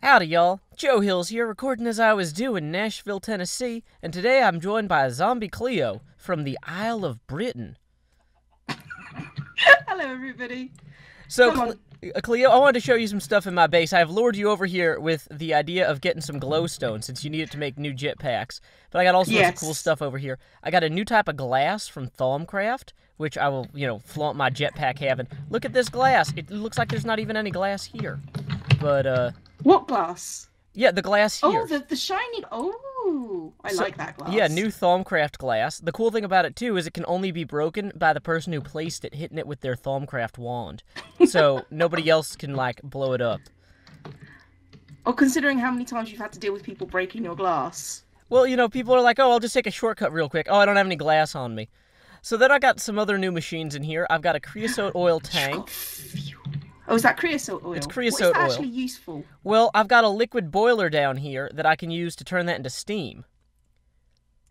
Howdy, y'all. Joe Hills here, recording as I was due in Nashville, Tennessee, and today I'm joined by Zombie Cleo from the Isle of Britain. Hello, everybody. So, Cleo, I wanted to show you some stuff in my base. I've lured you over here with the idea of getting some glowstone, since you need it to make new jetpacks. But I got all sorts of cool stuff over here. I got a new type of glass from Thaumcraft, which I will, flaunt my jetpack having. Look at this glass. It looks like there's not even any glass here. But, what glass? Yeah, the glass here. Oh, the shiny... Oh, I like that glass. Yeah, new Thaumcraft glass. The cool thing about it, too, is it can only be broken by the person who placed it, hitting it with their Thaumcraft wand. So nobody else can, blow it up. Oh, considering how many times you've had to deal with people breaking your glass. Well, people are like, oh, I'll just take a shortcut real quick. Oh, I don't have any glass on me. So then I got some other new machines in here. I've got a creosote oil tank. Oh, is that creosote oil? It's creosote oil. What is that actually useful? Well, I've got a liquid boiler down here that I can use to turn that into steam.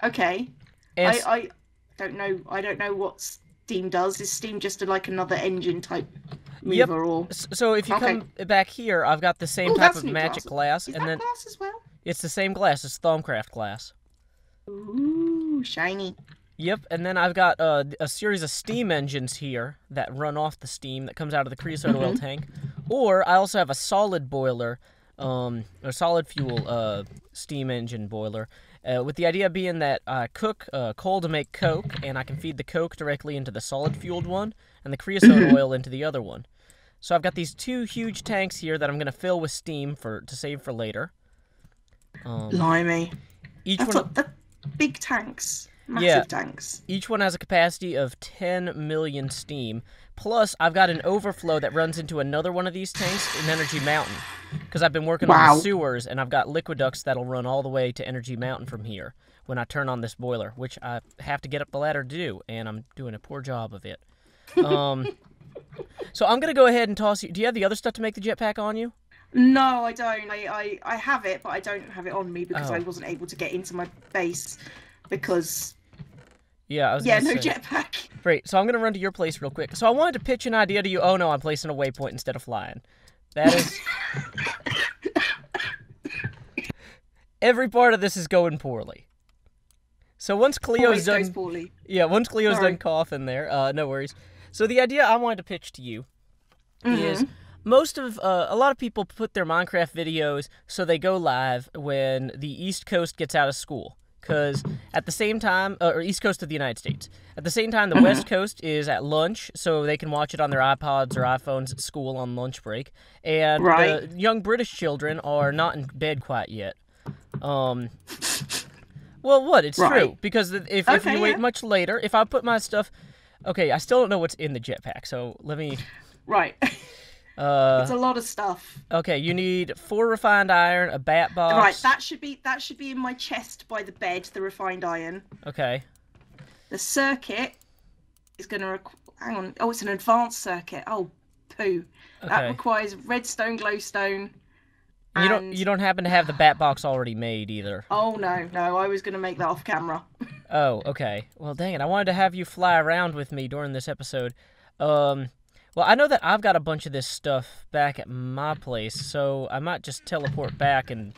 Okay. And I don't know. I don't know what steam does. Is steam just like another engine type mover? Yep. Or... So if you come back here, I've got the same type of magic glass. Is that glass as well? It's the same glass. It's Thaumcraft glass. Ooh, shiny. Yep, and then I've got a series of steam engines here that run off the steam that comes out of the creosote oil tank. Or I also have a solid boiler, or solid fuel steam engine boiler, with the idea being that I cook coal to make coke, and I can feed the coke directly into the solid fueled one, and the creosote oil into the other one. So I've got these two huge tanks here that I'm going to fill with steam to save for later. Blimey. That's big tanks. Massive tanks. Each one has a capacity of 10 million steam. Plus, I've got an overflow that runs into another one of these tanks in Energy Mountain. Because I've been working on the sewers, and I've got liquiducts that'll run all the way to Energy Mountain from here when I turn on this boiler, which I have to get up the ladder to do, and I'm doing a poor job of it. So I'm going to go ahead and toss you... Do you have the other stuff to make the jetpack on you? No, I don't. I have it, but I don't have it on me because I wasn't able to get into my base because... Yeah, no jetpack. Great, so I'm going to run to your place real quick. So I wanted to pitch an idea to you. Oh, no, I'm placing a waypoint instead of flying. That is... Every part of this is going poorly. So once Cleo's done... goes poorly. Yeah, once Cleo's done coughing there, no worries. So the idea I wanted to pitch to you is... a lot of people put their Minecraft videos so they go live when the East Coast gets out of school. Because at the same time, or East Coast of the United States, at the same time, the West Coast is at lunch, so they can watch it on their iPods or iPhones at school on lunch break. And the young British children are not in bed quite yet. Well, what? It's true. Because if you wait much later, if I put my stuff... Okay, I still don't know what's in the jetpack, so let me... Right. It's a lot of stuff. Okay, you need 4 refined iron, a bat box. Right, that should be in my chest by the bed. The refined iron. Okay. The circuit is gonna hang on. Oh, it's an advanced circuit. Oh, poo. Okay. That requires redstone, glowstone. You don't happen to have the bat box already made either. Oh no, I was gonna make that off camera. Oh, okay. Well, dang it! I wanted to have you fly around with me during this episode. Well, I know that I've got a bunch of this stuff back at my place, so I might just teleport back and...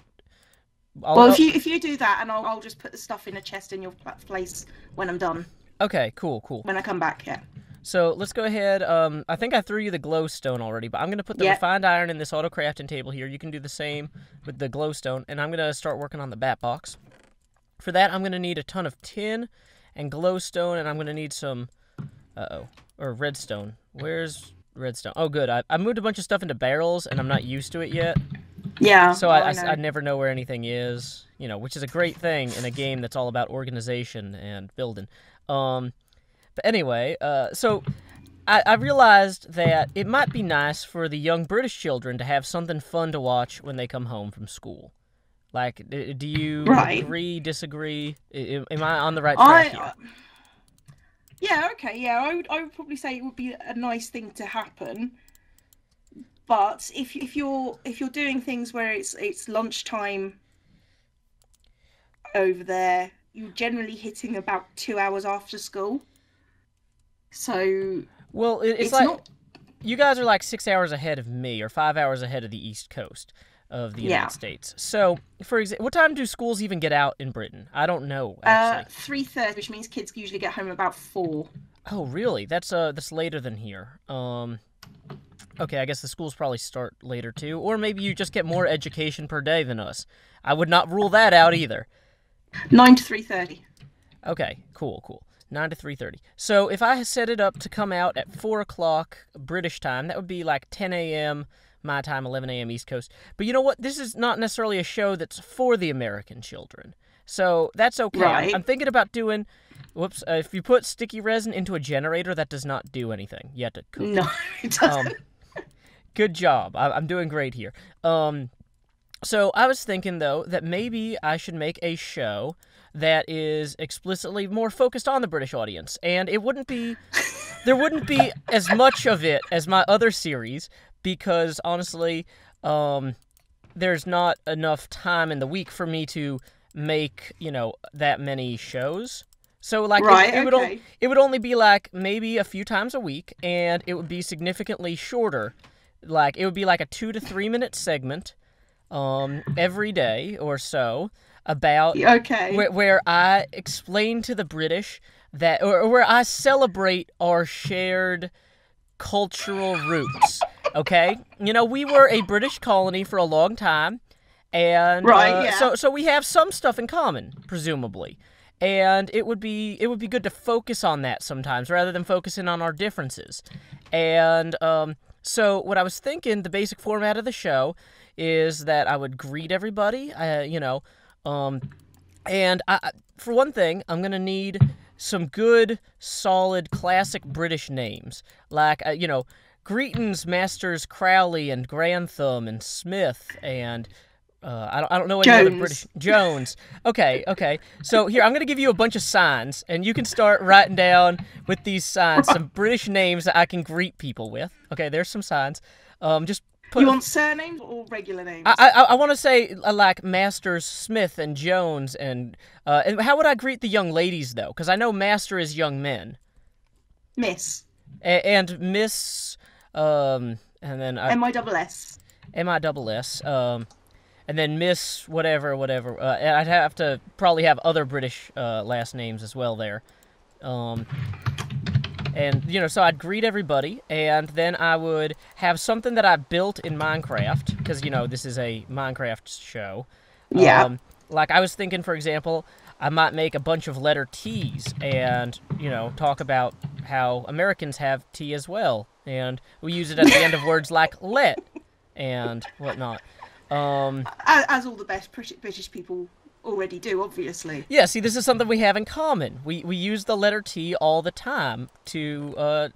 if you do that, and I'll just put the stuff in a chest in your place when I'm done. Okay, cool. When I come back, yeah. So, let's go ahead. I think I threw you the glowstone already, but I'm going to put the refined iron in this auto crafting table here. You can do the same with the glowstone, and I'm going to start working on the bat box. For that, I'm going to need a ton of tin and glowstone, and I'm going to need some... or redstone. Where's redstone? Oh, good. I moved a bunch of stuff into barrels, and I'm not used to it yet. Yeah. So I never know where anything is, which is a great thing in a game that's all about organization and building. But anyway, so I realized that it might be nice for the young British children to have something fun to watch when they come home from school. Like, do you agree, disagree? Am I on the right track here? Yeah, okay, yeah, I would probably say it would be a nice thing to happen. But if you're doing things where it's lunchtime over there, you're generally hitting about 2 hours after school. So it's like not... you guys are like 6 hours ahead of me, or 5 hours ahead of the East Coast. of the Yeah. United States. So, for example, what time do schools even get out in Britain? I don't know, actually. 3:30, which means kids usually get home about 4. Oh, really? That's later than here. Okay, I guess the schools probably start later too, or maybe you just get more education per day than us. I would not rule that out either. 9 to 3:30. Okay, cool. 9 to 3:30. So if I set it up to come out at 4 o'clock British time, that would be like 10 a.m. my time, 11 a.m. East Coast. But you know what? This is not necessarily a show that's for the American children. So that's okay. Right. I'm thinking about doing... Whoops. If you put sticky resin into a generator, that does not do anything. You have to cook. No, it doesn't. Good job. I'm doing great here. So I was thinking, though, that maybe I should make a show that is explicitly more focused on the British audience. And it wouldn't be... There wouldn't be as much of it as my other series, because, honestly, there's not enough time in the week for me to make, that many shows. So, like, Right, it would only be, like, maybe a few times a week, and it would be significantly shorter. Like, it would be like a 2 to 3 minute segment every day or so about where I explain to the British that, or where I celebrate our shared cultural roots, okay? We were a British colony for a long time, and so we have some stuff in common, presumably. And it would be good to focus on that sometimes rather than focusing on our differences. And so what I was thinking, the basic format of the show is that I would greet everybody, and for one thing, I'm gonna need some good, solid, classic British names, like greetings, Masters Crowley and Grantham and Smith and. I don't know any other British... Jones. Okay. So here, I'm going to give you a bunch of signs, and you can start writing down with these signs some British names that I can greet people with. Okay, there's some signs. Just put... You want surnames or regular names? I want to say, like, Masters, Smith, and Jones, and how would I greet the young ladies, though? Because I know Master is young men. Miss. And Miss... and then... M-I-double-S. M-I-double-S, and then Miss whatever. And I'd have to probably have other British last names as well there. And, so I'd greet everybody, and then I would have something that I built in Minecraft, because, this is a Minecraft show. Yeah. Like, I was thinking, for example, I might make a bunch of letter T's and, talk about how Americans have T as well. And we use it at the end of words like let and whatnot. As all the best British people already do, obviously. Yeah, see, this is something we have in common. We use the letter T all the time to,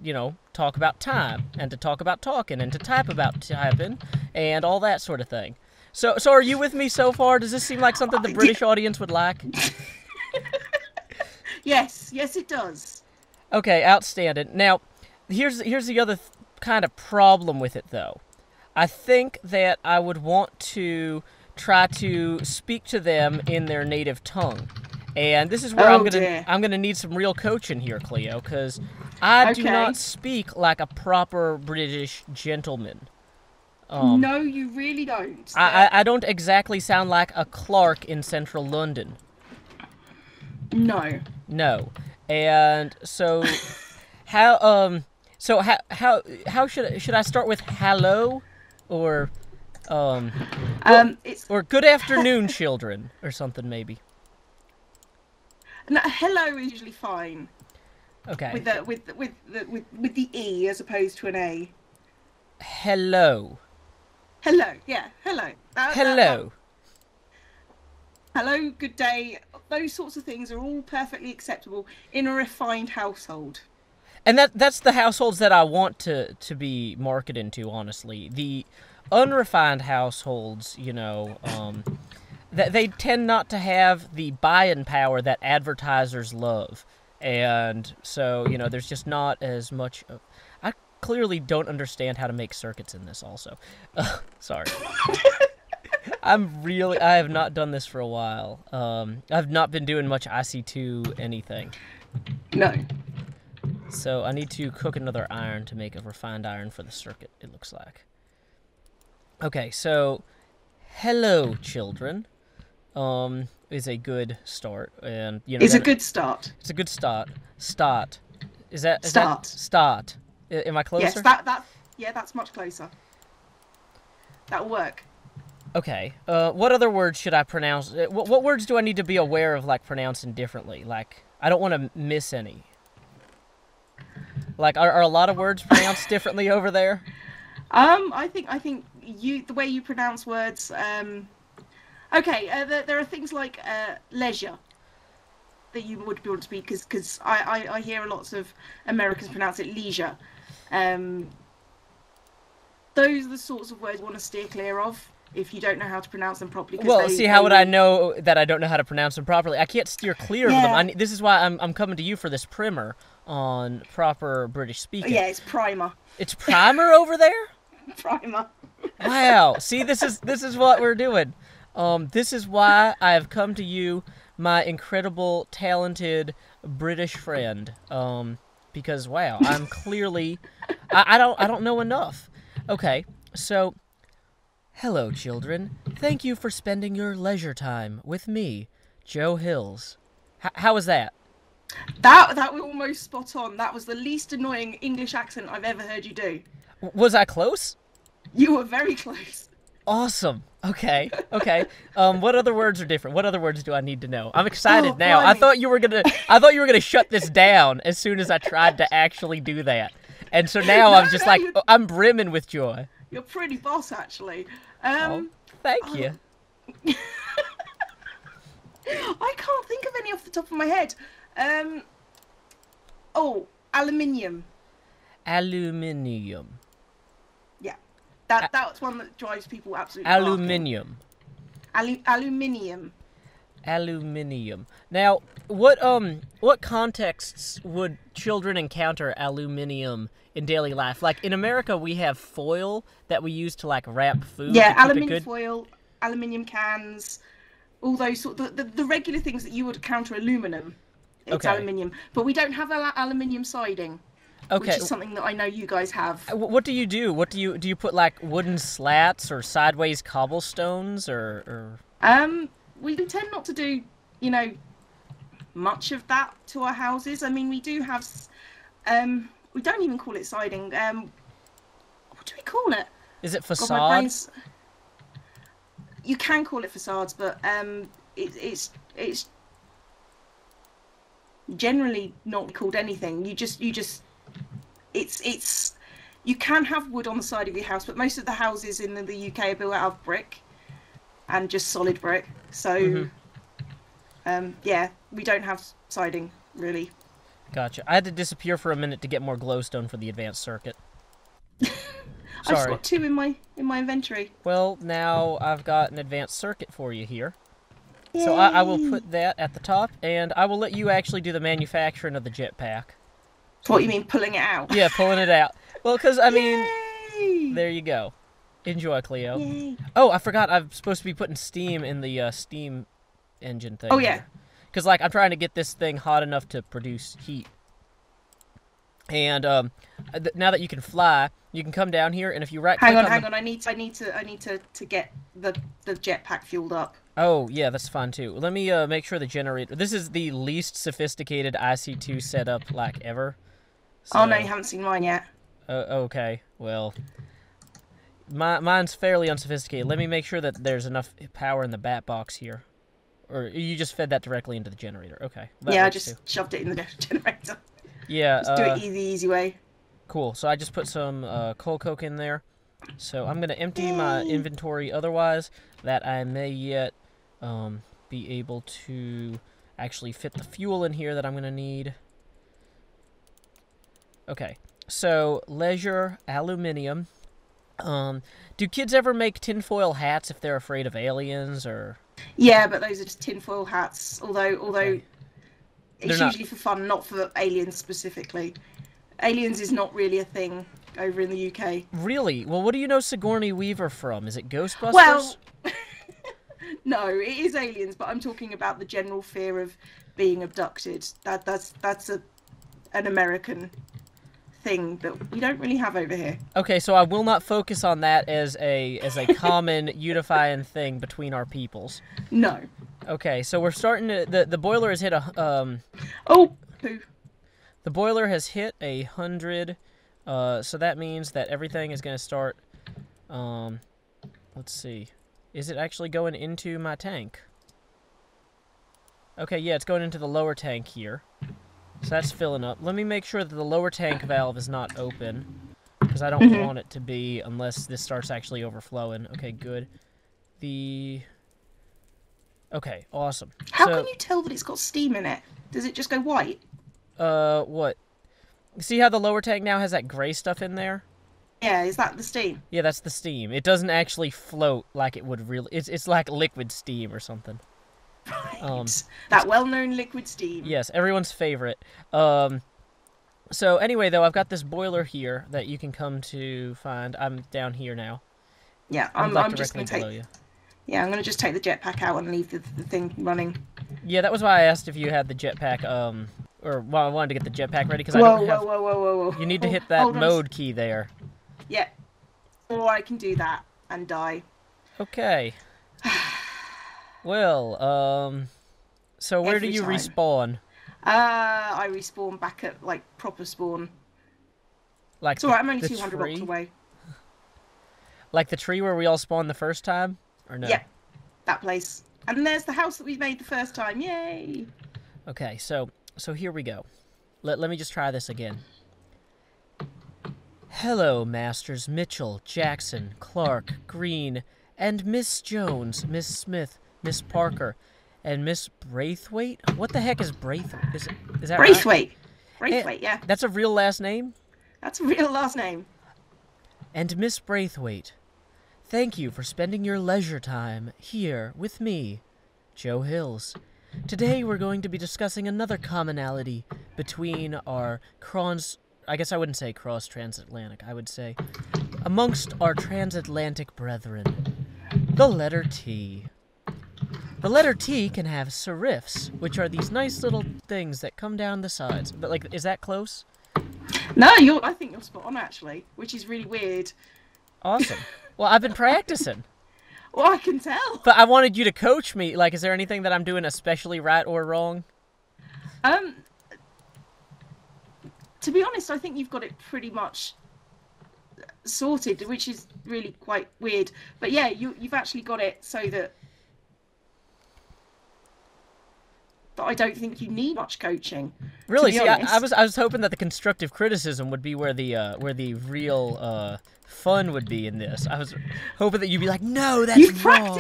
talk about time, and to talk about talking, and to type about typing, and all that sort of thing. So are you with me so far? Does this seem like something the British audience would like? Yes, it does. Okay, outstanding. Now, here's the other kind of problem with it, though. I think that I would want to try to speak to them in their native tongue. And this is where I'm gonna need some real coaching here, Cleo, because I do not speak like a proper British gentleman. No, you really don't. I don't exactly sound like a Clark in central London. No. And so how should I start with hello? Or, or good afternoon, children, or something maybe. No, hello is usually fine. Okay. With the E as opposed to an A. Hello. Hello, yeah, hello. Hello. Hello, good day. Those sorts of things are all perfectly acceptable in a refined household. And that's the households that I want to be marketed to, honestly. The unrefined households, that they tend not to have the buying power that advertisers love. And so, there's just not as much... I clearly don't understand how to make circuits in this also. Sorry. I have not done this for a while. I've not been doing much IC2 anything. No. So I need to cook another iron to make a refined iron for the circuit, it looks like. Okay, so hello, children. Is a good start, and It's a good start. It's a good start. Start. Is that Start. Am I closer? Yes, that's much closer. That'll work. Okay. What other words should I pronounce? What words do I need to be aware of, like, pronouncing differently? Like, I don't want to miss any. Like, are a lot of words pronounced differently over there? I think the way you pronounce words. Okay. There are things like leisure that you would be able to speak because I hear lots of Americans pronounce it leisure. Those are the sorts of words you want to steer clear of if you don't know how to pronounce them properly. Well, how would I know that I don't know how to pronounce them properly? I can't steer clear of them. This is why I'm coming to you for this primer on proper British speaking. Yeah, it's primer. It's primer over there? Primer. Wow. See, this is what we're doing. This is why I have come to you, my incredible, talented British friend. Because wow, I'm clearly I don't know enough. Okay, so hello, children. Thank you for spending your leisure time with me, Joe Hills. How was that? That was almost spot on. That was the least annoying English accent I've ever heard you do. Was I close? You were very close. Awesome. Okay. What other words are different? What other words do I need to know? I'm excited now. Blimey. I thought you were gonna shut this down as soon as I tried to actually do that. And so now I'm just I'm brimming with joy. You're pretty boss, actually. Thank you. I can't think of any off the top of my head. Aluminium. Aluminium. Yeah, that's one that drives people absolutely. Aluminium. Aluminium. Aluminium. Now, what contexts would children encounter aluminium in daily life? Like in America, we have foil that we use to like wrap food. Yeah, to keep aluminium it good. foil, aluminium cans, all those sort the regular things that you would counter aluminum. It's aluminium, but we don't have aluminium siding. Okay. Which is something that I know you guys have. What do you do? Do you put like wooden slats or sideways cobblestones or? We tend not to do, much of that to our houses. I mean, we do have, we don't even call it siding. What do we call it? Is it God, facade? You can call it facades, but it's generally not called anything. You can have wood on the side of your house, but most of the houses in the UK are built out of brick and just solid brick. So, yeah, we don't have siding really. Gotcha. I had to disappear for a minute to get more glowstone for the advanced circuit. I've just got 2 in my inventory. Well, now I've got an advanced circuit for you here. Yay. So I will put that at the top, and I will let you actually do the manufacturing of the jetpack. What, you mean pulling it out? Yeah, pulling it out. Well, because, I mean, Yay! there you go. Enjoy, Cleo. Yay. Oh, I forgot I'm supposed to be putting steam in the steam engine thing. Oh, yeah. Because, like, I'm trying to get this thing hot enough to produce heat. And now that you can fly, you can come down here, and if you right-click Hang on. I need to get the jetpack fueled up. Oh, yeah, that's fine, too. Let me make sure the generator... This is the least sophisticated IC2 setup, like, ever. So... Oh, no, you haven't seen mine yet. Okay, well... Mine's fairly unsophisticated. Let me make sure that there's enough power in the bat box here. Or you just fed that directly into the generator. Okay. Yeah, I just shoved it in the generator. Yeah. Just do it the easy way. Cool. So I just put some coal coke in there. So I'm going to empty my inventory otherwise, that I may yet be able to actually fit the fuel in here that I'm going to need. Okay. So, leisure, aluminium. Do kids ever make tinfoil hats if they're afraid of aliens, or...? Yeah, but those are just tinfoil hats, although Okay. It's usually for fun, not for aliens specifically. Aliens is not really a thing over in the UK. Really? Well, what do you know Sigourney Weaver from? Is it Ghostbusters? Well, no, it is aliens, but I'm talking about the general fear of being abducted. That's an American thing that we don't really have over here. Okay, so I will not focus on that as a common unifying thing between our peoples. No. Okay, so we're starting to the boiler has hit a Oh, poo. the boiler has hit 100. So that means that everything is going to start. Let's see, is it actually going into my tank? Okay, yeah, it's going into the lower tank here. So that's filling up. Let me make sure that the lower tank valve is not open, because I don't want it to be unless this starts actually overflowing. Okay, good. Okay, awesome. How can you tell that it's got steam in it? Does it just go white? What? See how the lower tank now has that gray stuff in there? Yeah, is that the steam? Yeah, that's the steam. It doesn't actually float like it would really. It's like liquid steam or something. Right. That well-known liquid steam. Yes, everyone's favorite. So anyway, though, I've got this boiler here that you can come to find. I'm down here now. Yeah, I'm just going to take... You. Yeah, I'm going to just take the jetpack out and leave the thing running. Yeah, that was why I asked if you had the jetpack, or well, I wanted to get the jetpack ready, because I don't have... Whoa. You need to hit that mode key there. Yeah. Or I can do that and die. Okay. Well, so where do you respawn? I respawn back at, like, proper spawn. Like it's alright, I'm only 200 blocks away. Like the tree where we all spawned the first time? Or no? Yeah, that place. And there's the house that we made the first time, yay! Okay, so here we go. Let me just try this again. Hello, Masters Mitchell, Jackson, Clark, Green, and Miss Jones, Miss Smith, Miss Parker, and Miss Braithwaite? What the heck is Braithwaite? Is that Braithwaite. Right? Braithwaite, yeah. That's a real last name? That's a real last name. And Miss Braithwaite, thank you for spending your leisure time here with me, Joe Hills. Today we're going to be discussing another commonality between our I guess I wouldn't say cross-transatlantic, I would say amongst our transatlantic brethren, the letter T. The letter T can have serifs, which are these nice little things that come down the sides. But, like, is that close? No, I think you're spot on, actually, which is really weird. Awesome. Well, I've been practicing. Well, I can tell. But I wanted you to coach me. Like, is there anything that I'm doing especially right or wrong? To be honest, I think you've got it pretty much sorted, which is really quite weird. But yeah, you've actually got it so that I don't think you need much coaching. Really? See, I was hoping that the constructive criticism would be where the real fun would be in this. I was hoping that you'd be like, no, that's wrong.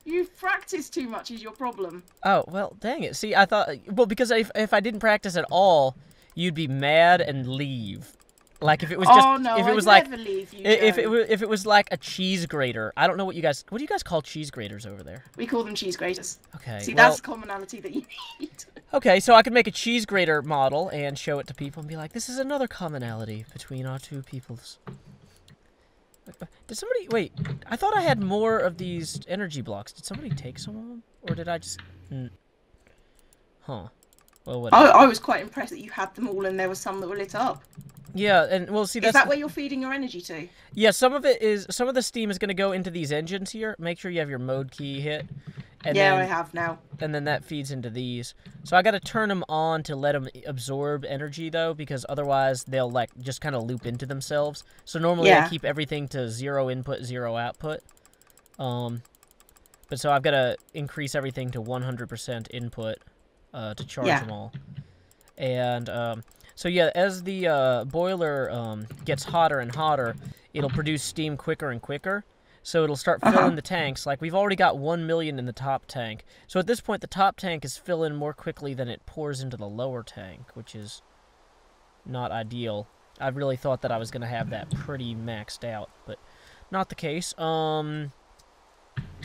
You've practiced too much is your problem. Oh, well, dang it. See, I thought, well, because if I didn't practice at all, you'd be mad and leave. Like if it was just if it was like a cheese grater. I don't know what do you guys call cheese graters over there? We call them cheese graters. Okay. See, that's the commonality that you need. Okay, so I could make a cheese grater model and show it to people and be like, this is another commonality between our two peoples. Did somebody wait, I thought I had more of these energy blocks. Did somebody take some of them? Or did I just Huh. Well, whatever. I was quite impressed that you had them all and there were some that were lit up. Yeah, and well, see, is that where you're feeding your energy to? Yeah, some of the steam is going to go into these engines here. Make sure you have your mode key hit. And yeah, I have now. And then that feeds into these. So I got to turn them on to let them absorb energy, though, because otherwise they'll, like, just kind of loop into themselves. So normally I keep everything to 0 input, 0 output. But so I've got to increase everything to 100% input to charge them all. And, so yeah, as the boiler gets hotter and hotter, it'll produce steam quicker and quicker. So it'll start filling the tanks. Like, we've already got 1 million in the top tank. So at this point, the top tank is filling more quickly than it pours into the lower tank, which is not ideal. I really thought that I was going to have that pretty maxed out, but not the case. Can't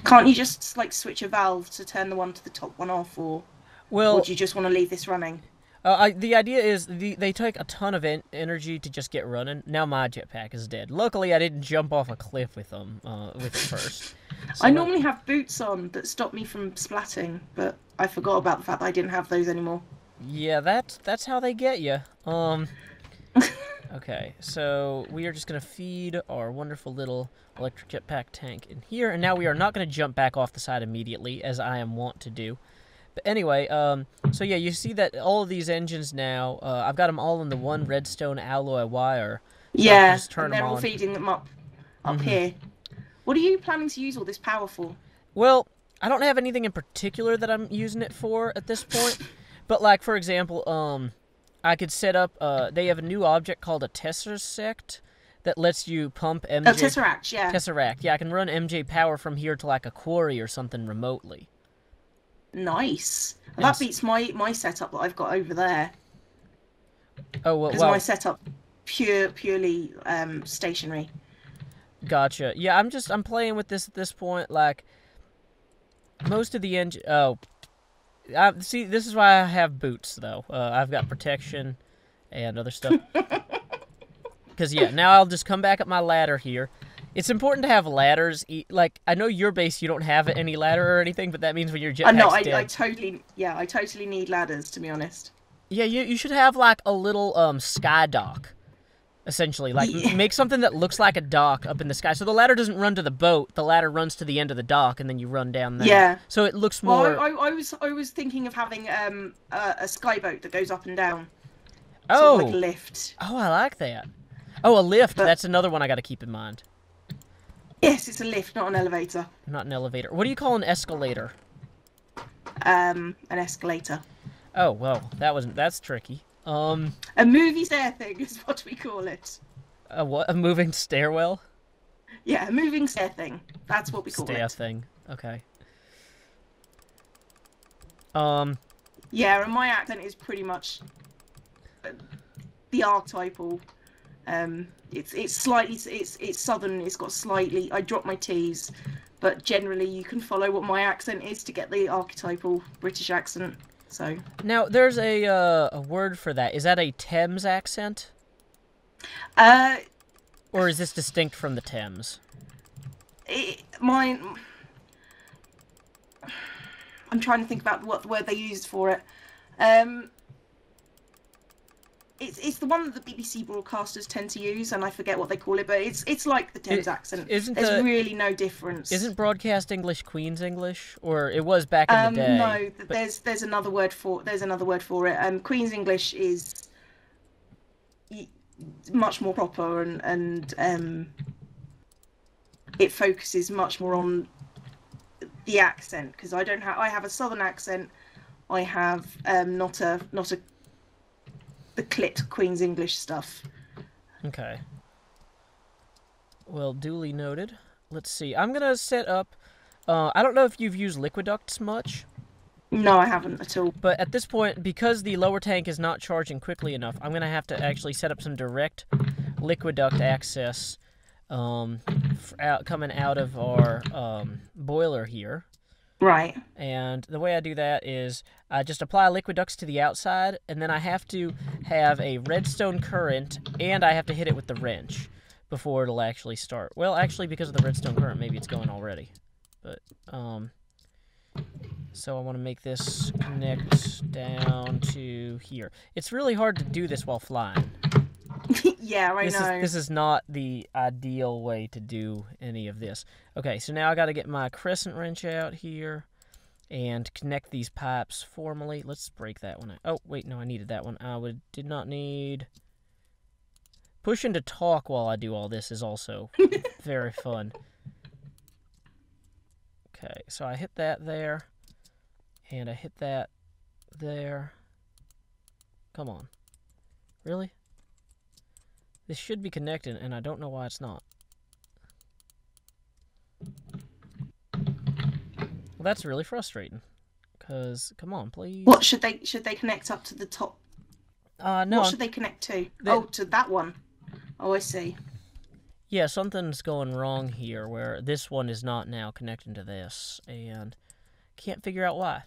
you just, like, switch a valve to turn the one to the top one off, or do you just want to leave this running? The idea is they take a ton of energy to just get running. Now my jetpack is dead. Luckily, I didn't jump off a cliff with them with it first. So, I normally have boots on that stop me from splatting, but I forgot about the fact that I didn't have those anymore. Yeah, that's how they get you. Okay, so we are just going to feed our wonderful little electric jetpack tank in here, and now we are not going to jump back off the side immediately, as I am wont to do. But anyway, so yeah, you see that all of these engines now, I've got them all in the one redstone alloy wire. So I can just turn and they're them all on. feeding them up here. What are you planning to use all this power for? Well, I don't have anything in particular that I'm using it for at this point, but like, for example, I could set up, they have a new object called a Tesseract that lets you pump MJ... Oh, Tesseract, yeah. Tesseract, yeah, I can run MJ power from here to like a quarry or something remotely. Nice. Well, that beats my setup that I've got over there. Oh, well, Because my setup purely stationary. Gotcha. Yeah, I'm playing with this at this point, like, most of the engine... Oh, see, this is why I have boots, though. I've got protection and other stuff. Because, yeah, now I'll just come back up my ladder here. It's important to have ladders. Like, I know your base, you don't have any ladder or anything, but that means when your jetpack's No, dead... I totally need ladders, to be honest. Yeah, you should have, like, a little, sky dock, essentially. Like, make something that looks like a dock up in the sky. So the ladder doesn't run to the boat, the ladder runs to the end of the dock, and then you run down there. Yeah. So it looks more... Well, I was thinking of having a skyboat that goes up and down. Oh! Sort of like a lift. Oh, I like that. Oh, a lift. That's another one I got to keep in mind. Yes, it's a lift, not an elevator. Not an elevator. What do you call an escalator? An escalator. Oh, well, that's tricky. A movie stair thing is what we call it. A what? A moving stairwell? Yeah, a moving stair thing. That's what we call it. Stair thing. Okay. Yeah, and my accent is pretty much the archetypal. It's slightly, it's southern. It's got slightly. I drop my T's, but generally you can follow what my accent is to get the archetypal British accent. So now there's a word for that. Is that a Thames accent? Or is this distinct from the Thames? I'm trying to think about what word they used for it. It's the one that the BBC broadcasters tend to use, and I forget what they call it, but it's like the Thames accent. There's really no difference. Isn't Broadcast English Queen's English, or it was back in the day? No, but... there's another word for it. Queen's English is much more proper, and it focuses much more on the accent, because I have a southern accent. I have not a the clipped Queen's English stuff. Okay. Well, duly noted. Let's see. I'm gonna set up... I don't know if you've used Liquiducts much. No, I haven't at all. But at this point, because the lower tank is not charging quickly enough, I'm gonna have to actually set up some direct Liquiduct access coming out of our boiler here. Right. And the way I do that is I just apply Liquiducts to the outside, and then I have to have a redstone current, and I have to hit it with the wrench before it'll actually start. Well, actually, because of the redstone current, maybe it's going already. But, so I want to make this connect down to here. It's really hard to do this while flying. Yeah, I know. This is not the ideal way to do any of this. Okay, so now I got to get my crescent wrench out here and connect these pipes formally. Let's break that one out. Oh, wait, no, I needed that one. Did not need... Pushing to talk while I do all this is also very fun. Okay, so I hit that there, and I hit that there. Come on. Really? This should be connected, and I don't know why it's not. Well, that's really frustrating. Because, come on, please. What should they connect up to the top? No. What should they connect to? Oh, to that one. Oh, I see. Yeah, something's going wrong here where this one is not now connecting to this, and can't figure out why.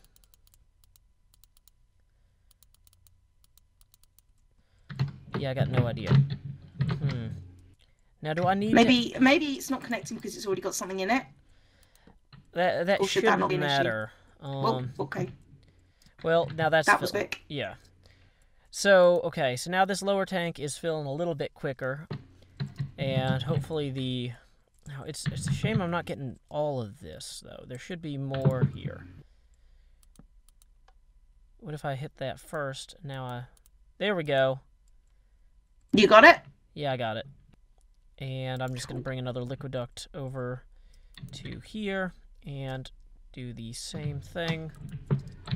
Yeah, I got no idea. Now, do I need maybe it's not connecting because it's already got something in it? That shouldn't matter. Oh, okay. Well, now that's... That was quick. Yeah. So, okay, so now this lower tank is filling a little bit quicker, and hopefully the... Oh, it's a shame I'm not getting all of this, though. There should be more here. What if I hit that first? Now There we go. You got it? Yeah, I got it. And I'm just going to bring another liquiduct over to here and do the same thing,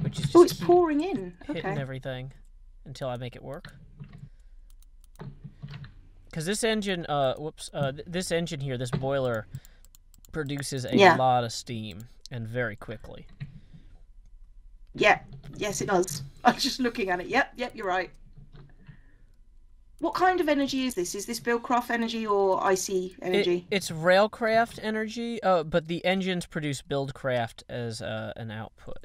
which is just oh, it's pouring in. hitting everything until I make it work. Because this engine, this engine here, this boiler, produces a lot of steam, and very quickly. Yeah, yes it does. I'm just looking at it. Yep, you're right. What kind of energy is this? Is this Buildcraft energy or IC energy? It's Railcraft energy, but the engines produce Buildcraft as an output.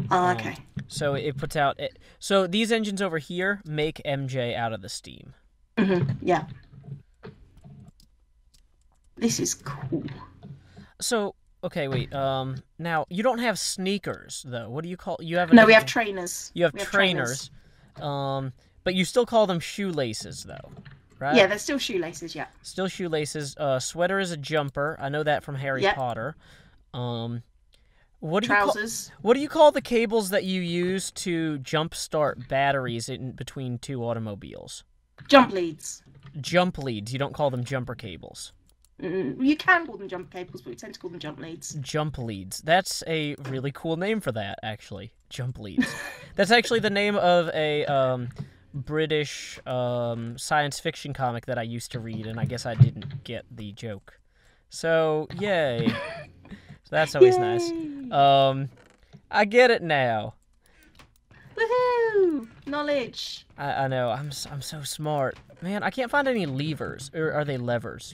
Oh, okay. So it puts out... So these engines over here make MJ out of the steam. Yeah. This is cool. So, okay, wait. Now, you don't have sneakers, though. What do you call... You have we have trainers. You have trainers. But you still call them shoelaces, though, right? Yeah, they're still shoelaces, yeah. Still shoelaces. Sweater is a jumper. I know that from Harry Potter. Trousers. What do you call the cables that you use to jumpstart batteries in between two automobiles? Jump leads. Jump leads. You don't call them jumper cables. You can call them jump cables, but we tend to call them jump leads. Jump leads. That's a really cool name for that, actually. Jump leads. That's actually the name of a British science fiction comic that I used to read, and I guess I didn't get the joke. So, yay. So that's always nice. I get it now. Woohoo! Knowledge. I know. I'm so smart. Man, I can't find any levers. Or are they levers?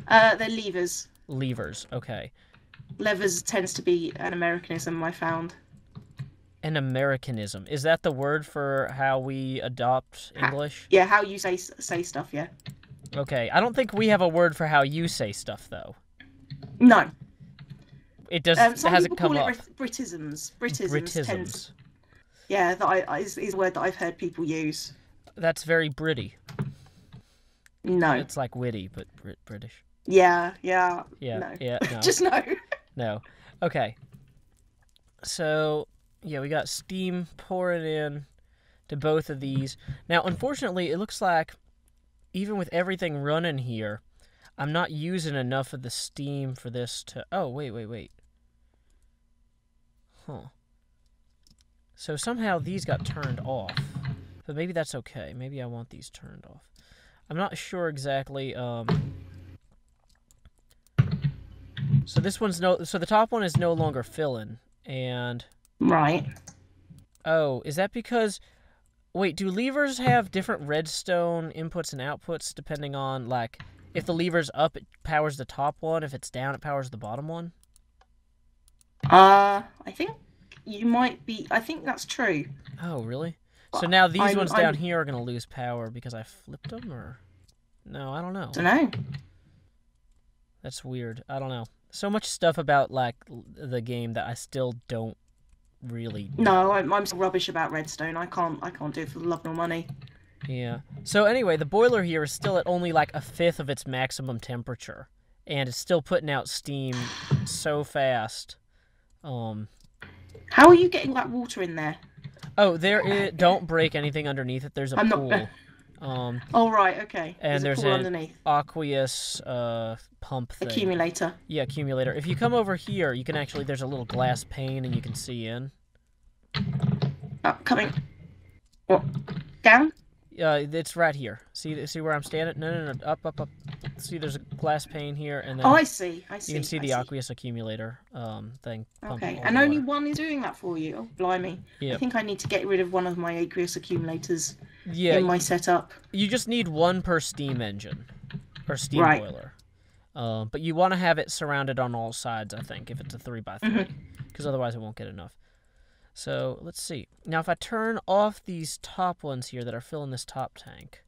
They're levers. Levers, okay. Levers tends to be an Americanism, I found. An Americanism. Is that the word for how we adopt English? Yeah, how you say stuff, yeah. Okay, I don't think we have a word for how you say stuff, though. No. It does. Some hasn't people come call up. It Britisms. Britisms. Yeah, is a word that I've heard people use. That's very Britty. No. It's like witty, but British. Yeah. No. Just no. No. Okay. So, yeah, we got steam pouring in to both of these. Now, unfortunately, it looks like even with everything running here, I'm not using enough of the steam for this to... Oh, wait. Huh. So somehow these got turned off. But maybe that's okay. Maybe I want these turned off. I'm not sure exactly... So this one's so the top one is no longer filling, and... Right. Oh, is that because... Wait, do levers have different redstone inputs and outputs depending on, like, if the lever's up, it powers the top one, if it's down, it powers the bottom one? I think you might be... I think that's true. Oh, really? So now these ones down here are going to lose power because I flipped them, or... No, I don't know. Dunno. That's weird. I don't know. So much stuff about, like, the game that I still don't really... No, I'm so rubbish about redstone. I can't do it for the love nor money. Yeah. So anyway, the boiler here is still at only, like, 1/5 of its maximum temperature. And it's still putting out steam so fast. How are you getting that water in there? Oh, don't break anything underneath it. There's a pool. Oh, right, okay. And there's an underneath. aqueous pump thing. Accumulator. Yeah, accumulator. If you come over here, you can actually... There's a little glass pane and you can see in. Coming. What? Down? It's right here. See where I'm standing? No. Up. See, there's a glass pane here, and then... Oh, I see. You can see the aqueous accumulator thing. Okay, and only one is doing that for you? Oh, blimey. Yep. I think I need to get rid of one of my aqueous accumulators in my setup. You just need one per steam engine, or steam boiler. But you want to have it surrounded on all sides, I think, if it's a 3x3, because otherwise it won't get enough. So, let's see. Now, if I turn off these top ones here that are filling this top tank,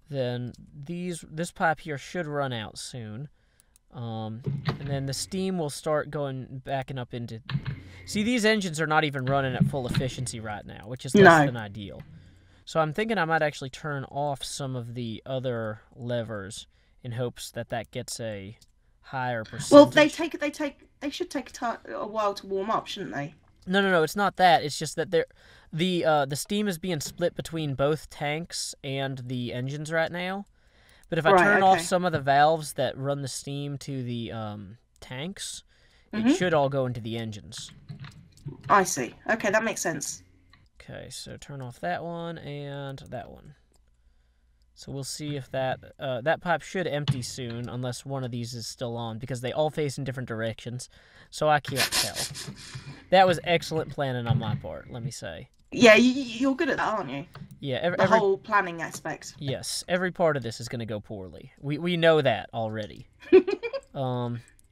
then this pipe here should run out soon. And then the steam will start backing up into... See, these engines are not even running at full efficiency right now, which is less than ideal. So I'm thinking I might actually turn off some of the other levers in hopes that that gets a higher percentage. Well, they should take a while to warm up, shouldn't they? No, it's not that. It's just that the steam is being split between both tanks and the engines right now. But if I turn off some of the valves that run the steam to the tanks, it should all go into the engines. I see. Okay, that makes sense. Okay, so turn off that one and that one. So we'll see if that pipe should empty soon, unless one of these is still on, because they all face in different directions, so I can't tell. That was excellent planning on my part, let me say. Yeah, you're good at that, aren't you? Yeah, the whole planning aspect. Yes, every part of this is going to go poorly. We know that already.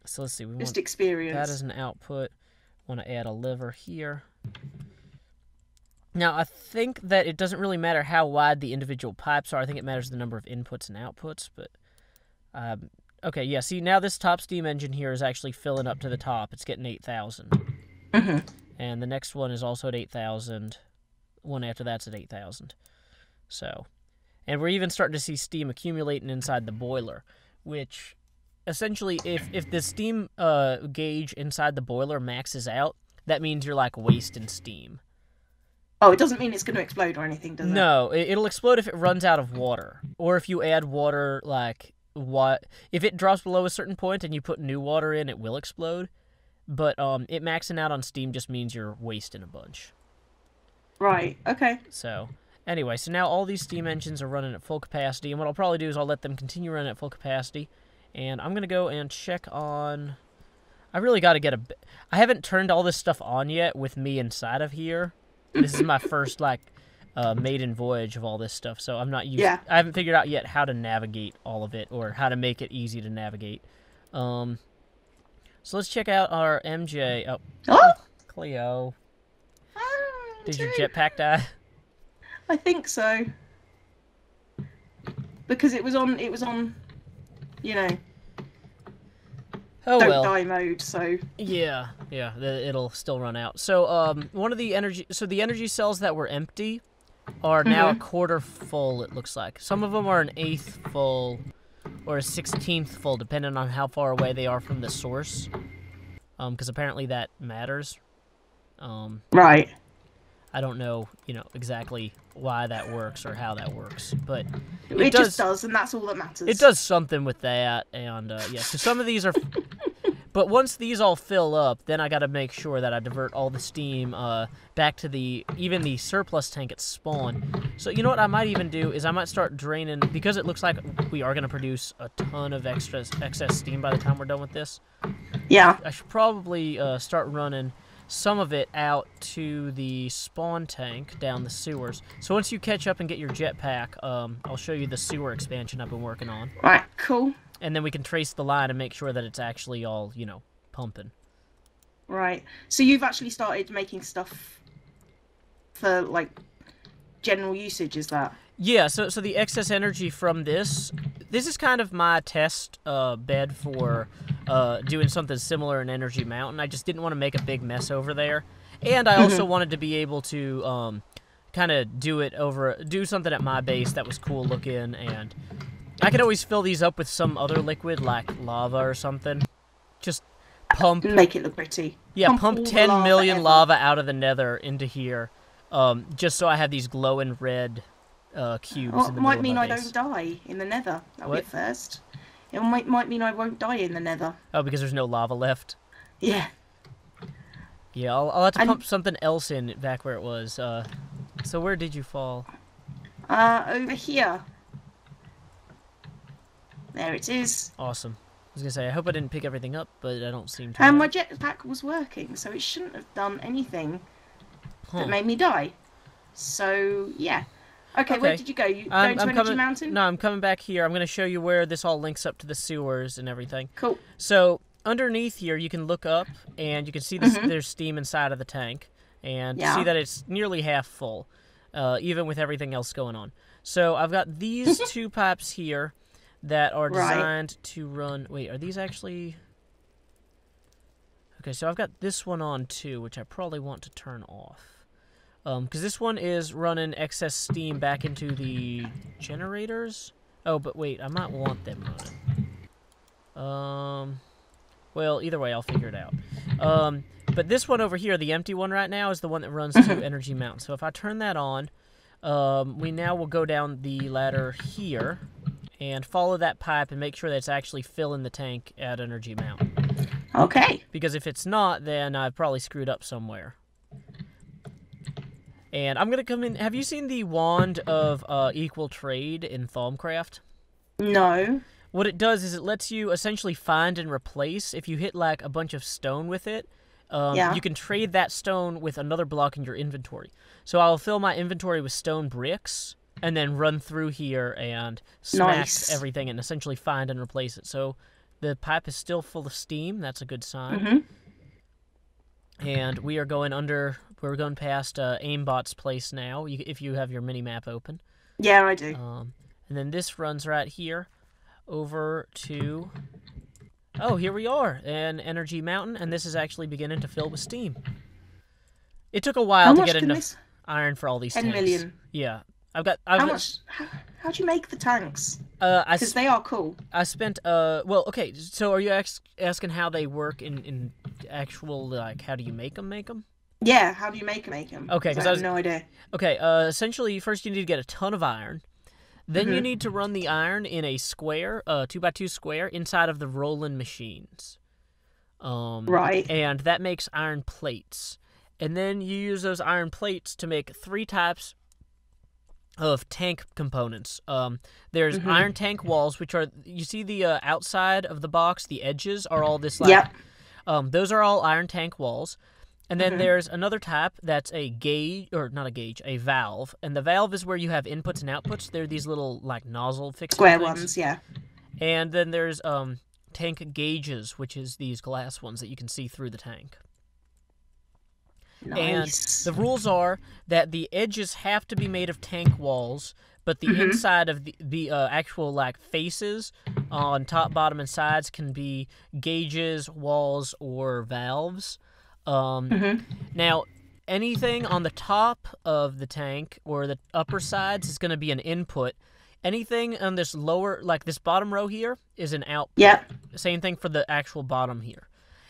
So let's see. We Just want experience. that as an output. Want to add a lever here. Now, I think that it doesn't really matter how wide the individual pipes are. I think it matters the number of inputs and outputs. But okay, yeah. See, now this top steam engine here is actually filling up to the top. It's getting 8,000. And the next one is also at 8,000. One after that's at 8,000. So, and we're even starting to see steam accumulating inside the boiler, which essentially, if the steam gauge inside the boiler maxes out, that means you're like wasting steam. Oh, it doesn't mean it's going to explode or anything, does it? No, it'll explode if it runs out of water, or if you add water. Like if it drops below a certain point and you put new water in, it will explode. But it maxing out on steam just means you're wasting a bunch. Right, okay. So, anyway, so now all these steam engines are running at full capacity, and what I'll probably do is I'll let them continue running at full capacity, and I'm going to go and check on... I really got to get I haven't turned all this stuff on yet with me inside of here. This is my first, maiden voyage of all this stuff, so I'm not used... Yeah. I haven't figured out yet how to navigate all of it, or how to make it easy to navigate. So let's check out our MJ... Oh! Cleo... Did your jetpack die? I think so. Because it was on, you know, don't die mode, so... Yeah, it'll still run out. So, the energy cells that were empty are now a quarter full, it looks like. Some of them are an eighth full, or a 16th full, depending on how far away they are from the source. Because apparently that matters. Right. I don't know, exactly why that works or how that works, but it just does, and that's all that matters. It does something with that, and yeah. So some of these are, but once these all fill up, then I got to make sure that I divert all the steam back to even the surplus tank at spawn. So you know what I might even do is I might start draining, because it looks like we are going to produce a ton of excess steam by the time we're done with this. Yeah. I should probably start running some of it out to the spawn tank down the sewers. So once you catch up and get your jetpack, I'll show you the sewer expansion I've been working on. Right, cool. And then we can trace the line and make sure that it's actually all, pumping. Right. So you've actually started making stuff for, general usage, is that? Yeah, so the excess energy from this is kind of my test bed for doing something similar in Energy Mountain. I just didn't want to make a big mess over there. And I also wanted to be able to kind of do something at my base that was cool looking, and I could always fill these up with some other liquid, like lava or something. Just pump... Make it look pretty. Yeah, pump 10 million lava out of the nether into here, just so I have these glowing red... cubes in the middle of my base. It might mean I don't die in the nether. That'll be first. It might mean I won't die in the nether. Oh, because there's no lava left? Yeah. Yeah, I'll have to pump something else in back where it was. So where did you fall? Over here. There it is. Awesome. I was going to say, I hope I didn't pick everything up, but I don't seem to. And my jetpack was working, so it shouldn't have done anything that made me die. So, yeah. Okay, where did you go? You going to Energy Mountain? No, I'm coming back here. I'm going to show you where this all links up to the sewers and everything. Cool. So, underneath here, you can look up, and you can see there's steam inside of the tank, and see that it's nearly half full, even with everything else going on. So, I've got these two pipes here that are Right. designed to run... Wait, are these actually... Okay, so I've got this one on too, which I probably want to turn off. Because this one is running excess steam back into the generators. Oh, but wait, I might want them running. Well, either way, I'll figure it out. But this one over here, the empty one right now, is the one that runs to Energy Mountain. So if I turn that on, we now will go down the ladder here and follow that pipe and make sure that it's actually filling the tank at Energy Mountain. Okay. Because if it's not, then I've probably screwed up somewhere. And I'm going to come in... Have you seen the Wand of Equal Trade in Thaumcraft? No. What it does is it lets you essentially find and replace. If you hit, like, a bunch of stone with it, you can trade that stone with another block in your inventory. So I'll fill my inventory with stone bricks, and then run through here and smack everything and essentially find and replace it. So the pipe is still full of steam. That's a good sign. And we are going under... We're going past Aimbot's place now, if you have your mini-map open. Yeah, I do. And then this runs right here over to... Oh, here we are, an Energy Mountain, and this is actually beginning to fill with steam. It took a while to get enough iron for all these 10 tanks. million. Yeah. How do you make the tanks? Because they are cool. I spent, well, okay, so are you asking how they work in actual, like, how do you make them? Yeah, how do you make them? Okay, because I have no idea. Okay, essentially, first you need to get a ton of iron. Then you need to run the iron in a square, 2x2 square, inside of the Roland machines. Right. And that makes iron plates. And then you use those iron plates to make 3 types of tank components. There's iron tank walls, which are... You see the outside of the box, the edges are all this, like... Yep. Those are all iron tank walls. And then there's another type that's a gauge, or not a gauge, a valve. And the valve is where you have inputs and outputs. They're these little, like, nozzle fixed Square things. ones, yeah. And then there's tank gauges, which is these glass ones that you can see through the tank. Nice. And the rules are that the edges have to be made of tank walls, but the inside of the actual, like, faces on top, bottom, and sides can be gauges, walls, or valves. Now, anything on the top of the tank or the upper sides is going to be an input. Anything on this lower, like this bottom row here, is an output. Yeah. Same thing for the actual bottom here.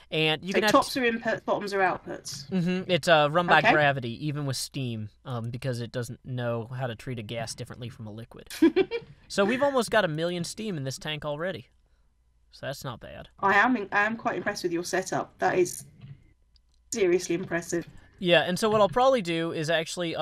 And you So can tops are inputs, bottoms are outputs. It's run by gravity, even with steam, because it doesn't know how to treat a gas differently from a liquid. So we've almost got 1 million steam in this tank already. So that's not bad. I am quite impressed with your setup. That is seriously impressive. Yeah, and so what I'll probably do is actually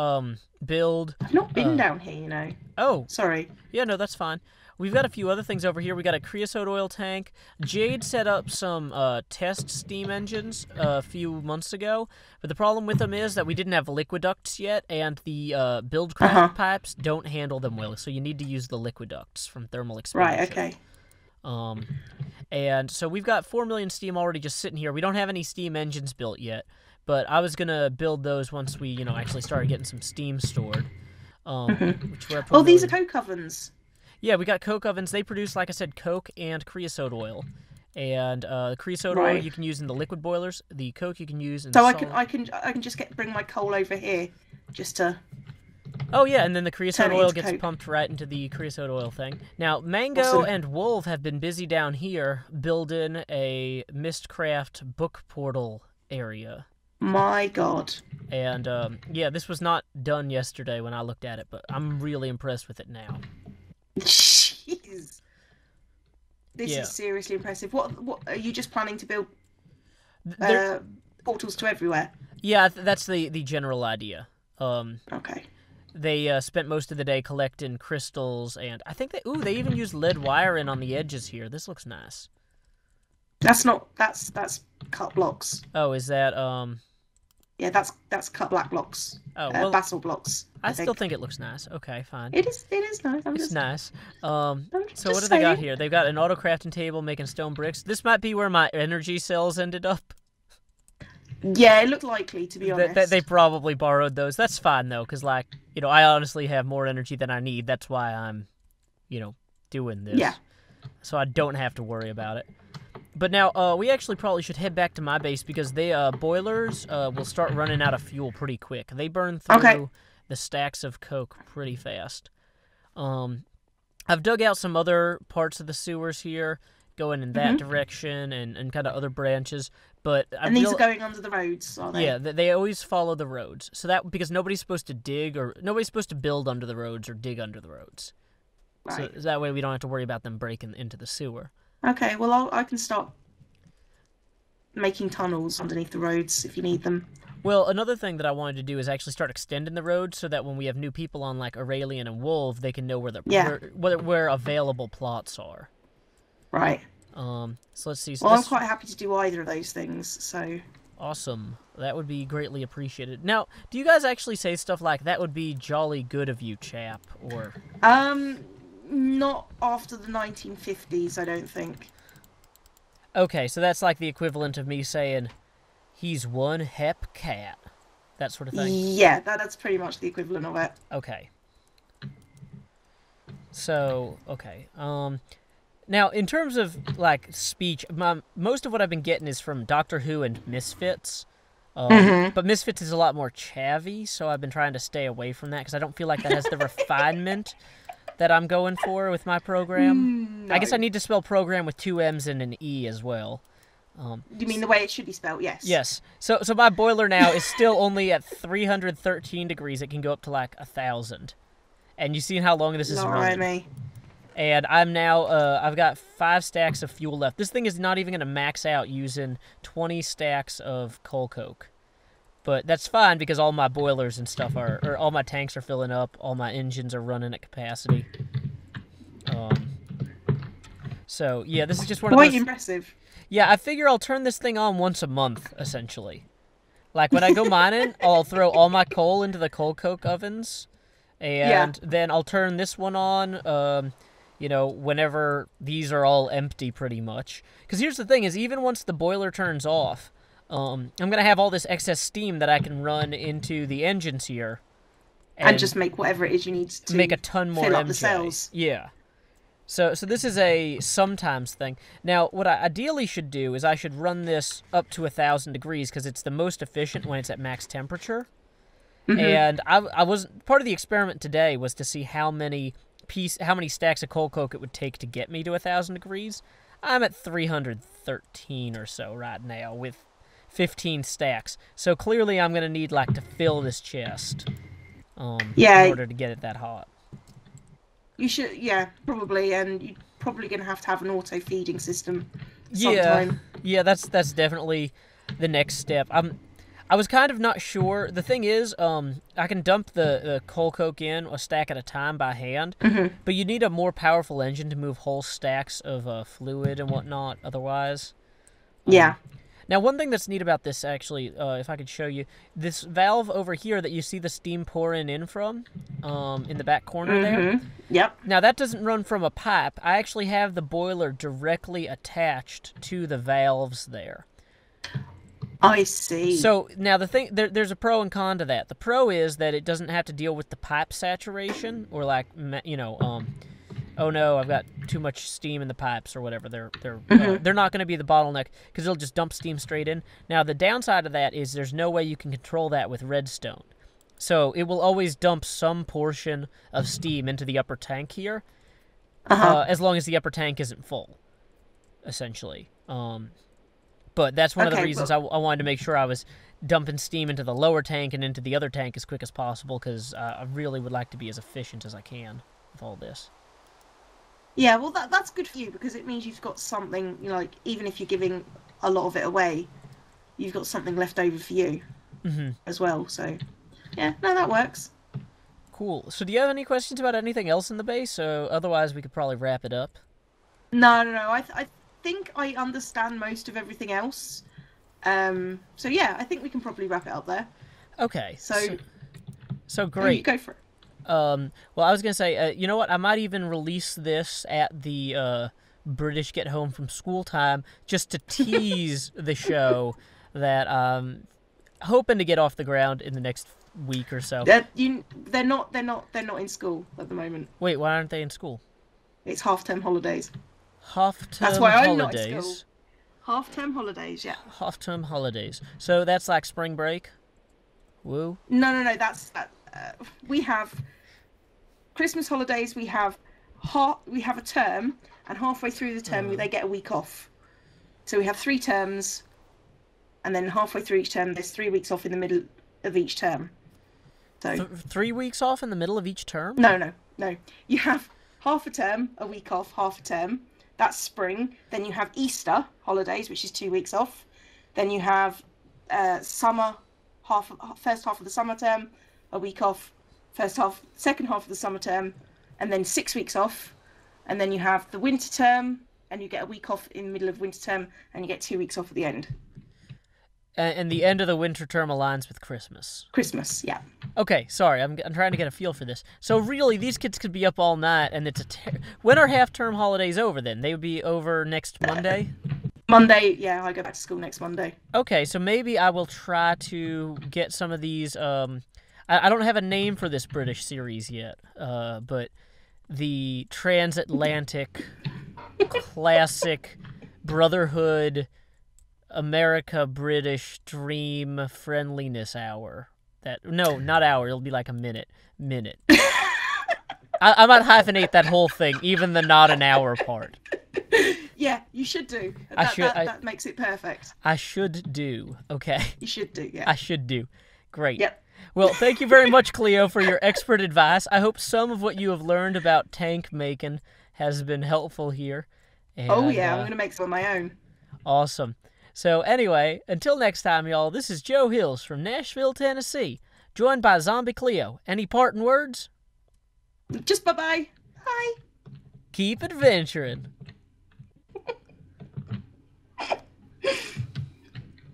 build... I've not been down here, you know. Oh. Sorry. Yeah, no, that's fine. We've got a few other things over here. We got a creosote oil tank. Jade set up some test steam engines a few months ago, but the problem with them is that we didn't have liquid ducts yet, and the Buildcraft pipes don't handle them well, so you need to use the liquid ducts from thermal expansion. Right, okay. And so we've got 4 million steam already just sitting here. We don't have any steam engines built yet, but I was going to build those once we, actually started getting some steam stored. Which we're these are coke ovens. Yeah, we got coke ovens. They produce, like I said, coke and creosote oil. And the creosote oil you can use in the liquid boilers. The coke you can use in the solid... I can just bring my coal over here just to... Oh, yeah, and then the creosote oil gets pumped right into the creosote oil thing. Now, Mango and Wolf have been busy down here building a Mistcraft book portal area. My God. And, yeah, this was not done yesterday when I looked at it, but I'm really impressed with it now. Jeez. This is seriously impressive. What are you just planning to build portals to everywhere? Yeah, that's the general idea. Okay. They spent most of the day collecting crystals, and I think they even used lead wiring on the edges here. This looks nice. That's cut blocks. Oh, is that Yeah, that's cut black blocks. Oh, well, basalt blocks. I still think it looks nice. Okay, fine. It is nice. It's nice. So what do they got here? They've got an auto crafting table making stone bricks. This might be where my energy cells ended up. Yeah, it looked likely, to be honest. They probably borrowed those. That's fine, though, because, I honestly have more energy than I need. That's why I'm, doing this. Yeah. so I don't have to worry about it. But now, we actually probably should head back to my base because the boilers will start running out of fuel pretty quick. They burn through the stacks of coke pretty fast. I've dug out some other parts of the sewers here, going in that direction and kind of other branches. But these are going under the roads, are they? Yeah, they always follow the roads. So because nobody's supposed to nobody's supposed to build under the roads or dig under the roads. Right. So that way we don't have to worry about them breaking into the sewer. Okay, well, I can start making tunnels underneath the roads if you need them. Well, another thing that I wanted to do is actually start extending the roads so that when we have new people on, like Aurelian and Wolf, they can know where available plots are. Right. So let's see. So well, I'm quite happy to do either of those things, so... Awesome. That would be greatly appreciated. Now, do you guys actually say stuff like, that would be jolly good of you, chap, or... Not after the 1950s, I don't think. Okay, so that's like the equivalent of me saying, he's one hep cat. That sort of thing? Yeah, that's pretty much the equivalent of it. Okay. So, okay. Now, in terms of, like, speech, most of what I've been getting is from Doctor Who and Misfits. But Misfits is a lot more chavvy, so I've been trying to stay away from that, because I don't feel like that has the refinement that I'm going for with my program. No. I guess I need to spell program with 2 M's and an E as well. You mean the way it should be spelled? Yes. Yes. So my boiler now is still only at 313 degrees. It can go up to like 1,000. And you see how long this is running. Me. And I'm now, I've got 5 stacks of fuel left. This thing is not even going to max out using 20 stacks of coal coke. But that's fine because all my boilers and stuff or all my tanks are filling up. All my engines are running at capacity. So, yeah, this is just one of those... Quite impressive. Yeah, I figure I'll turn this thing on once a month, essentially. Like, when I go mining, I'll throw all my coal into the coal coke ovens. And then I'll turn this one on, you know, whenever these are all empty, pretty much. Because here's the thing, is even once the boiler turns off... I'm going to have all this excess steam that I can run into the engines here. And just make whatever it is you need to make a ton more fill up MJ. the cells. Yeah. So this is a sometimes thing. Now, what I ideally should do is I should run this up to 1,000 degrees because it's the most efficient when it's at max temperature. And I was part of the experiment today was to see how many stacks of coal coke it would take to get me to 1,000 degrees. I'm at 313 or so right now with 15 stacks. So clearly I'm going to need, like, to fill this chest in order to get it that hot. You should, probably, and you're probably going to have an auto-feeding system sometime. Yeah, that's definitely the next step. I was kind of not sure. The thing is, I can dump the coal coke in a stack at a time by hand, but you need a more powerful engine to move whole stacks of fluid and whatnot otherwise. Yeah. Now, one thing that's neat about this, actually, if I could show you, this valve over here that you see the steam pouring in from, in the back corner there. Yep. Now, that doesn't run from a pipe. I actually have the boiler directly attached to the valves there. I see. So, now the thing, there's a pro and con to that. The pro is that it doesn't have to deal with the pipe saturation, or like, you know, oh no, I've got too much steam in the pipes or whatever. They're not going to be the bottleneck because it'll just dump steam straight in. Now, the downside of that is there's no way you can control that with redstone. So it will always dump some portion of steam into the upper tank here, as long as the upper tank isn't full, essentially. But that's one of the reasons I wanted to make sure I was dumping steam into the lower tank and into the other tank as quick as possible because I really would like to be as efficient as I can with all this. Yeah, well, that's good for you because it means you've got something, you know, like, even if you're giving a lot of it away, you've got something left over for you as well. So, yeah, no, that works. Cool. So do you have any questions about anything else in the base? Otherwise, we could probably wrap it up. No. I think I understand most of everything else. So, yeah, I think we can probably wrap it up there. Okay. So You great. go for it. Well, I was going to say, you know what? I might even release this at the British Get Home from School time just to tease the show that I'm hoping to get off the ground in the next week or so. They're not in school at the moment. Wait, why aren't they in school? It's half-term holidays. Half-term why I'm not in school. holidays. Half-term holidays, yeah. Half-term holidays. So that's like spring break? Woo? No. That's we have Christmas holidays. We have a term, and halfway through the term they get a week off. So we have 3 terms, and then halfway through each term, there's 3 weeks off in the middle of each term. So 3 weeks off in the middle of each term? No. You have half a term, a week off, half a term. That's spring. Then you have Easter holidays, which is 2 weeks off. Then you have summer, first half of the summer term, a week off, second half of the summer term, and then 6 weeks off. And then you have the winter term, and you get a week off in the middle of winter term, and you get 2 weeks off at the end. And the end of the winter term aligns with Christmas. Christmas, yeah. Okay, sorry, I'm trying to get a feel for this. So really, these kids could be up all night, and it's when are half-term holidays over then? They would be over next Monday? Monday, yeah, I go back to school next Monday. Okay, so maybe I will try to get some of these, I don't have a name for this British series yet, but the transatlantic classic Brotherhood America British Dream Friendliness Hour. No, not hour. It'll be like a minute. I might hyphenate that whole thing, even the not an hour part. Yeah, you should do. That makes it perfect. I should do. Okay. You should do. Yeah. I should do. Great. Yep. Well, thank you very much, Cleo, for your expert advice. I hope some of what you have learned about tank making has been helpful here. And, I'm going to make some of my own. Awesome. So anyway, until next time, y'all, this is Joe Hills from Nashville, Tennessee, joined by Zombie Cleo. Any parting words? Just bye-bye. Bye. Keep adventuring.